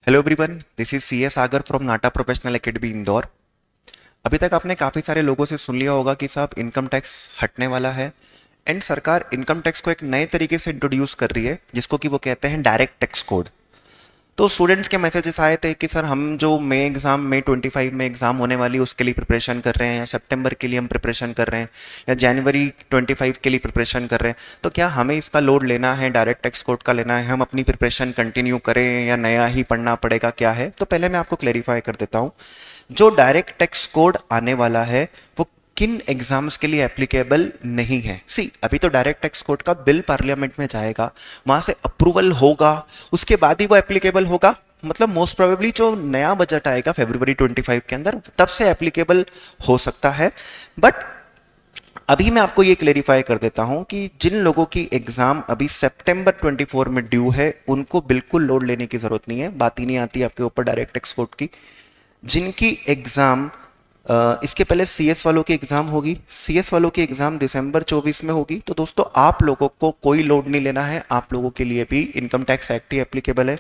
Hello everyone, this is C S Sagar from Nata professional academy Indore. अभी तक आपने काफ़ी सारे लोगों से सुन लिया होगा कि साहब इनकम टैक्स हटने वाला है एंड सरकार इनकम टैक्स को एक नए तरीके से इंट्रोड्यूस कर रही है जिसको कि वो कहते हैं डायरेक्ट टैक्स कोड। तो स्टूडेंट्स के मैसेजेस आए थे कि सर हम जो मई 25 में एग्ज़ाम होने वाली है उसके लिए प्रिपरेशन कर रहे हैं, या सितंबर के लिए हम प्रिपरेशन कर रहे हैं, या जनवरी 25 के लिए प्रिपरेशन कर रहे हैं, तो क्या हमें इसका लोड लेना है, डायरेक्ट टैक्स कोड का लेना है, हम अपनी प्रिपरेशन कंटिन्यू करें या नया ही पढ़ना पड़ेगा, क्या है? तो पहले मैं आपको क्लेरिफाई कर देता हूँ। जो डायरेक्ट टैक्स कोड आने वाला है वो किन एग्जाम्स के लिए एप्लीकेबल नहीं है। सी, अभी तो डायरेक्ट टैक्स कोड का बिल पार्लियामेंट में जाएगा, वहां से अप्रूवल होगा, उसके बाद ही वो एप्लीकेबल होगा। मतलब मोस्ट प्रोबेबली जो नया बजट आएगा फरवरी 25 के अंदर तब से एप्लीकेबल हो सकता है। बट अभी मैं आपको ये क्लेरिफाई कर देता हूं कि जिन लोगों की एग्जाम अभी सितंबर 24 में ड्यू है उनको बिल्कुल लोड लेने की जरूरत नहीं है। बात ही नहीं आती आपके ऊपर डायरेक्ट टैक्स कोड की। जिनकी एग्जाम इसके पहले सीएस वालों की एग्जाम होगी, सीएस वालों की एग्जाम दिसंबर 24 में होगी, तो दोस्तों आप लोगों को कोई लोड नहीं लेना है, आप लोगों के लिए भी इनकम टैक्स एक्ट ही एप्लीकेबल है।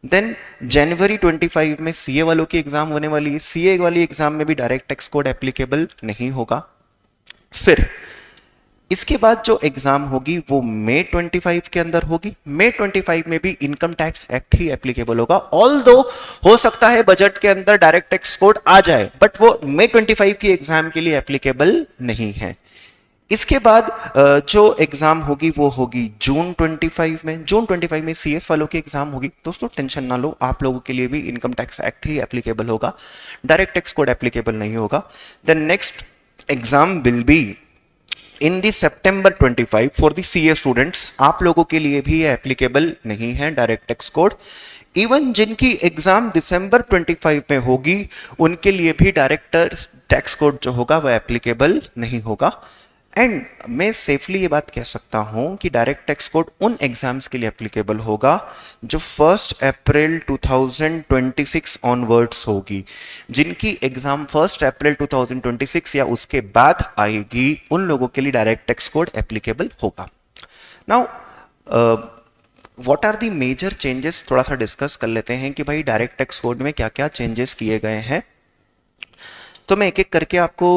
देन जनवरी 25 में सीए वालों की एग्जाम होने वाली है, सीए वाली एग्जाम में भी डायरेक्ट टैक्स कोड एप्लीकेबल नहीं होगा। फिर इसके बाद जो एग्जाम होगी वो मई 25 के अंदर होगी। मई 25 में भी इनकम टैक्स एक्ट ही एप्लीकेबल होगा। ऑल दो हो सकता है बजट के अंदर डायरेक्ट टैक्स कोड आ जाए, बट वो मई 25 की एग्जाम के लिए एप्लीकेबल नहीं है। इसके बाद जो एग्जाम होगी वो होगी जून 25 में। जून 25 में सीएस वालों की एग्जाम होगी। दोस्तों टेंशन ना लो, आप लोगों के लिए भी इनकम टैक्स एक्ट ही एप्लीकेबल होगा, डायरेक्ट टैक्स कोड एप्लीकेबल नहीं होगा। Then next exam will be in the September 25 for the CA students. आप लोगों के लिए भी ये एप्लीकेबल नहीं है डायरेक्ट टैक्स कोड। इवन जिनकी एग्जाम दिसंबर 25 में होगी उनके लिए भी डायरेक्ट टैक्स कोड जो होगा वह एप्लीकेबल नहीं होगा। एंड मैं सेफली ये बात कह सकता हूं कि डायरेक्ट टैक्स कोड उन एग्जाम्स के लिए एप्लीकेबल होगा जो 1 अप्रैल 2026 ऑनवर्ड्स होगी। जिनकी एग्जाम 1 अप्रैल 2026 या उसके बाद आएगी उन लोगों के लिए डायरेक्ट टैक्स कोड एप्लीकेबल होगा। Now what are the major changes, थोड़ा सा डिस्कस कर लेते हैं कि भाई डायरेक्ट टैक्स कोड में क्या क्या चेंजेस किए गए हैं। तो मैं एक एक करके आपको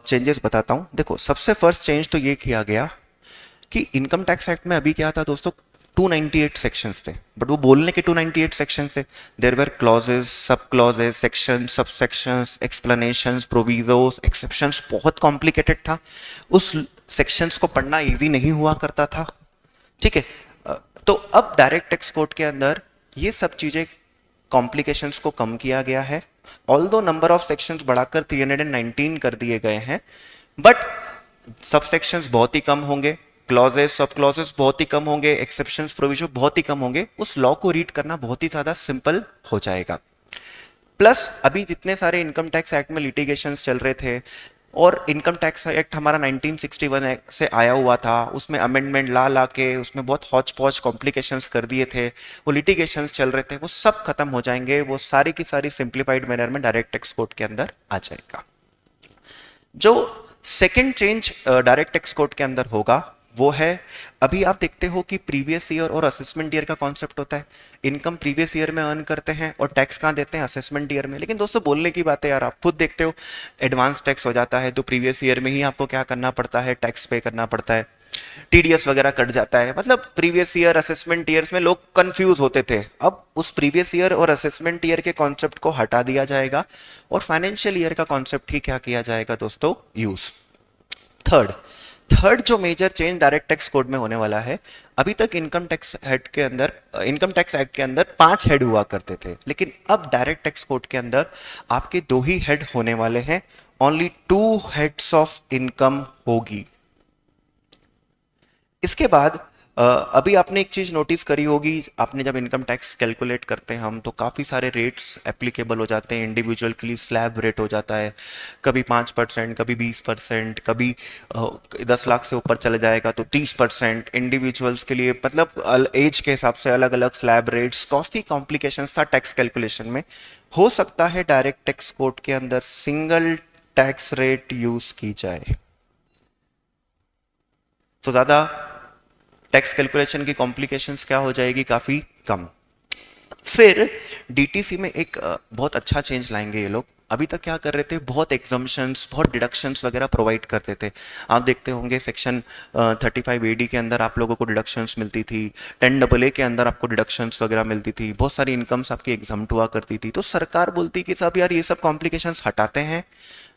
चेंजेस बताता हूं। देखो, सबसे फर्स्ट चेंज तो ये किया गया कि इनकम टैक्स एक्ट में अभी क्या था दोस्तों, 298 सेक्शंस थे, बट वो बोलने के 298 सेक्शंस थे। देयर वर क्लॉजेस, सब क्लॉजेस, सेक्शन, सब सेक्शंस, एक्सप्लेनेशंस, प्रोविजोस, एक्सेप्शंस, बहुत कॉम्प्लिकेटेड था। उस सेक्शंस को पढ़ना इजी नहीं हुआ करता था। ठीक है, तो अब डायरेक्ट टैक्स कोड के अंदर ये सब चीजें, कॉम्प्लिकेशंस को कम किया गया है। ऑल्दो नंबर ऑफ सेक्शंस बढ़ाकर 319 कर दिए गए हैं, बट सब सेक्शंस बहुत ही कम होंगे, क्लॉजेस, सब क्लॉजेस बहुत ही कम होंगे, एक्सेप्शंस, प्रोविजन बहुत ही कम होंगे। उस लॉ को रीड करना बहुत ही ज्यादा सिंपल हो जाएगा। प्लस अभी जितने सारे इनकम टैक्स एक्ट में लिटिगेशंस चल रहे थे, और इनकम टैक्स एक्ट हमारा 1961 से आया हुआ था, उसमें अमेंडमेंट ला के उसमें बहुत हौच पौच कॉम्प्लिकेशंस कर दिए थे, वो लिटिगेशंस चल रहे थे, वो सब खत्म हो जाएंगे। वो सारी की सारी सिंप्लीफाइड मैनर में डायरेक्ट टैक्स कोड के अंदर आ जाएगा। जो second change direct tax code के अंदर होगा वो है, अभी आप देखते हो कि प्रीवियस ईयर और असेसमेंट ईयर का कॉन्सेप्ट होता है। इनकम प्रीवियस ईयर में अर्न करते हैं और टैक्स कहाँ देते हैं, असेसमेंट ईयर में। लेकिन दोस्तों बोलने की बात है यार, आप खुद देखते हो एडवांस टैक्स हो जाता है तो प्रीवियस ईयर में ही आपको क्या करना पड़ता है, टैक्स पे करना पड़ता है, टीडीएस वगैरह कट जाता है। मतलब प्रीवियस ईयर असेसमेंट ईयर्स में लोग कंफ्यूज होते थे। अब उस प्रीवियस ईयर और असेसमेंट ईयर के कॉन्सेप्ट को हटा दिया जाएगा और फाइनेंशियल ईयर का कॉन्सेप्ट ही क्या किया जाएगा दोस्तों, यूज। थर्ड जो major change direct tax code में होने वाला है, अभी तक इनकम टैक्स एक्ट के अंदर 5 हेड हुआ करते थे, लेकिन अब डायरेक्ट टैक्स कोड के अंदर आपके 2 ही हेड होने वाले हैं। ओनली 2 हेड्स ऑफ इनकम होगी। इसके बाद अभी आपने एक चीज नोटिस करी होगी, आपने जब इनकम टैक्स कैलकुलेट करते हैं हम, तो काफी सारे रेट्स एप्लीकेबल हो जाते हैं। इंडिविजुअल के लिए स्लैब रेट हो जाता है, कभी 5%, कभी 20%, कभी 10 लाख से ऊपर चले जाएगा तो 30%। इंडिविजुअल्स के लिए मतलब एज के हिसाब से अलग अलग स्लैब रेट्स, काफी कॉम्प्लिकेशंस था टैक्स कैलकुलेशन में। हो सकता है डायरेक्ट टैक्स कोड के अंदर सिंगल टैक्स रेट यूज की जाए तो ज्यादा टैक्स कैलकुलेशन की कॉम्प्लिकेशंस क्या हो जाएगी, काफी कम। फिर डीटीसी में एक बहुत अच्छा चेंज लाएंगे ये लोग। अभी तक क्या कर रहे थे, बहुत एग्जम्पशंस, बहुत डिडक्शंस वगैरह प्रोवाइड करते थे। आप देखते होंगे सेक्शन 35 AD के अंदर आप लोगों को डिडक्शंस मिलती थी, 10AA के अंदर आपको डिडक्शंस वगैरह मिलती थी, बहुत सारी इनकम्स आपकी एग्जम्प्ट हुआ करती थी। तो सरकार बोलती कि साहब यार ये सब कॉम्प्लिकेशंस हटाते हैं,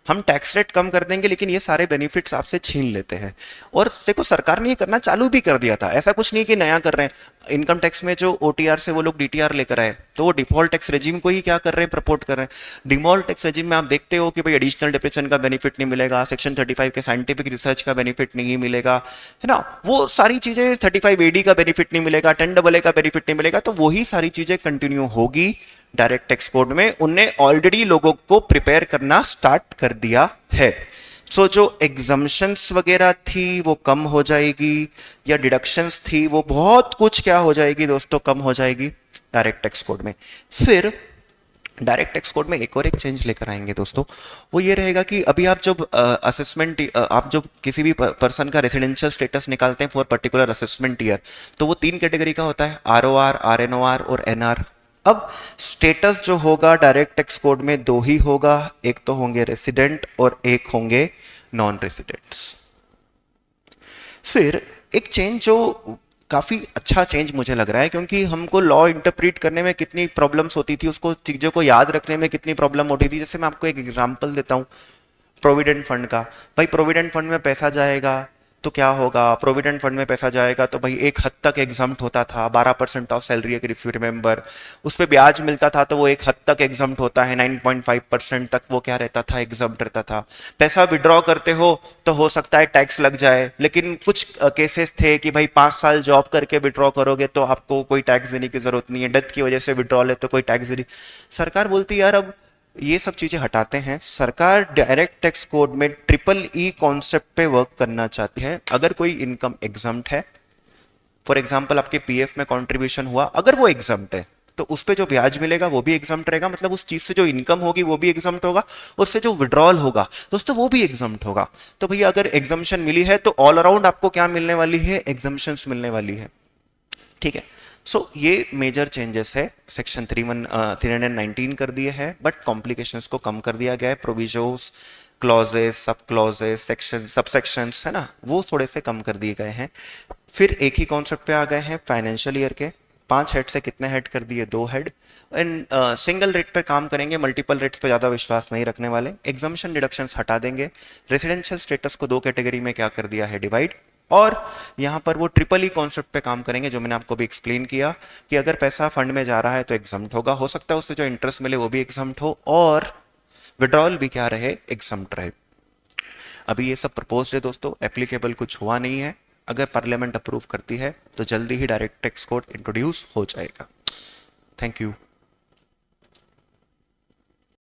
हम टैक्स रेट कम कर देंगे लेकिन ये सारे बेनिफिट्स आपसे छीन लेते हैं। और देखो सरकार ने ये करना चालू भी कर दिया था, ऐसा कुछ नहीं कि नया कर रहे हैं। इनकम टैक्स में जो ओटीआर से वो लोग डीटीआर लेकर आए, तो वो डिफॉल्ट टैक्स रेजिम को ही क्या कर रहे हैं, प्रपोर्ट कर रहे हैं। डिफॉल्ट टैक्स रेजिम में आप देखते हो कि भाई एडिशनल डिप्रेशन का बेनिफिट नहीं मिलेगा, सेक्शन 35 के साइंटिफिक रिसर्च का बेनिफिट नहीं मिलेगा, है ना, वो सारी चीजें 35 AD का बेनिफिट नहीं मिलेगा, 10AA का बेनिफिट नहीं मिलेगा। तो वही सारी चीजें कंटिन्यू होगी डायरेक्ट टैक्स कोड में। उनने ऑलरेडी लोगों को प्रिपेयर करना स्टार्ट कर दिया है। सो जो एग्जम्पशंस वगैरह थी वो कम हो जाएगी, या डिडक्शंस थी वो बहुत कुछ क्या हो जाएगी दोस्तों, कम हो जाएगी डायरेक्ट टैक्स कोड में। फिर डायरेक्ट टैक्स कोड में एक और एक चेंज लेकर आएंगे दोस्तों, वो ये रहेगा कि अभी आप जब असेसमेंट आप जब किसी भी पर्सन का रेसिडेंशियल स्टेटस निकालते हैं फॉर पर्टिकुलर असेसमेंट ईयर, तो वो 3 कैटेगरी का होता है, ROR, RNOR और NR। अब स्टेटस जो होगा डायरेक्ट टैक्स कोड में 2 ही होगा, एक तो होंगे रेसिडेंट और एक होंगे नॉन रेसिडेंट्स। फिर एक चेंज जो काफी अच्छा चेंज मुझे लग रहा है, क्योंकि हमको लॉ इंटरप्रीट करने में कितनी प्रॉब्लम्स होती थी, उसको चीजों को याद रखने में कितनी प्रॉब्लम होती थी। जैसे मैं आपको एक एग्जांपल देता हूँ प्रोविडेंट फंड का। भाई प्रोविडेंट फंड में पैसा जाएगा तो क्या होगा, प्रोविडेंट फंड में पैसा जाएगा तो भाई एक हद तक एग्जम्प्ट होता था, 12% ऑफ सैलरी अगर इफ यू रिमेंबर, उस पर ब्याज मिलता था तो वो एक हद तक एग्जम्प्ट होता है, 9.5% तक वो क्या रहता था, एग्जम्प्ट रहता था। पैसा विड्रॉ करते हो तो हो सकता है टैक्स लग जाए, लेकिन कुछ केसेस थे कि भाई 5 साल जॉब करके विड्रॉ करोगे तो आपको कोई टैक्स देने की जरूरत नहीं है, डेथ की वजह से विड्रॉल है तो कोई टैक्स देने। सरकार बोलती है यार अब ये सब चीजें हटाते हैं। सरकार डायरेक्ट टैक्स कोड में EEE कॉन्सेप्ट पे वर्क करना चाहती है। अगर कोई इनकम एग्जम्प्ट है, फॉर एग्जांपल आपके पीएफ में कंट्रीब्यूशन हुआ, अगर वो एग्जम्प्ट है तो उस पे जो ब्याज मिलेगा वो भी एग्जम्प्ट रहेगा, मतलब उस चीज से जो इनकम होगी वो भी एग्जम्प्ट होगा, उससे जो विड्रॉल होगा दोस्तों वो भी एग्जम्प्ट होगा। तो भैया अगर एग्जम्पशन मिली है तो ऑल अराउंड आपको क्या मिलने वाली है, एग्जम्पशंस मिलने वाली है। ठीक है, सो ये मेजर चेंजेस है, सेक्शन 319 कर दिए हैं, बट कॉम्प्लिकेशंस को कम कर दिया गया है। प्रोविजोस, क्लॉजेस, सब क्लॉजेस, सेक्शन, सबसेक्शंस है ना, वो थोड़े से कम कर दिए गए हैं। फिर एक ही कॉन्सेप्ट पे आ गए हैं फाइनेंशियल ईयर के। 5 हेड से कितने हेड कर दिए, 2 हेड। एंड सिंगल रेट पे काम करेंगे, मल्टीपल रेट्स पे ज़्यादा विश्वास नहीं रखने वाले। एग्जम्पशन डिडक्शंस हटा देंगे। रेसिडेंशियल स्टेटस को 2 कैटेगरी में क्या कर दिया है, डिवाइड। और यहां पर वो EEE कॉन्सेप्ट पे काम करेंगे, जो मैंने आपको भी एक्सप्लेन किया कि अगर पैसा फंड में जा रहा है तो एग्जम्प्ट होगा, हो सकता है उससे जो इंटरेस्ट मिले वो भी एग्जम्प्ट हो, और विड्रॉल भी क्या रहे, एग्जम्प्ट रहे। अभी ये सब प्रपोज है दोस्तों, एप्लीकेबल कुछ हुआ नहीं है। अगर पार्लियामेंट अप्रूव करती है तो जल्दी ही डायरेक्ट टैक्स कोड इंट्रोड्यूस हो जाएगा। Thank you.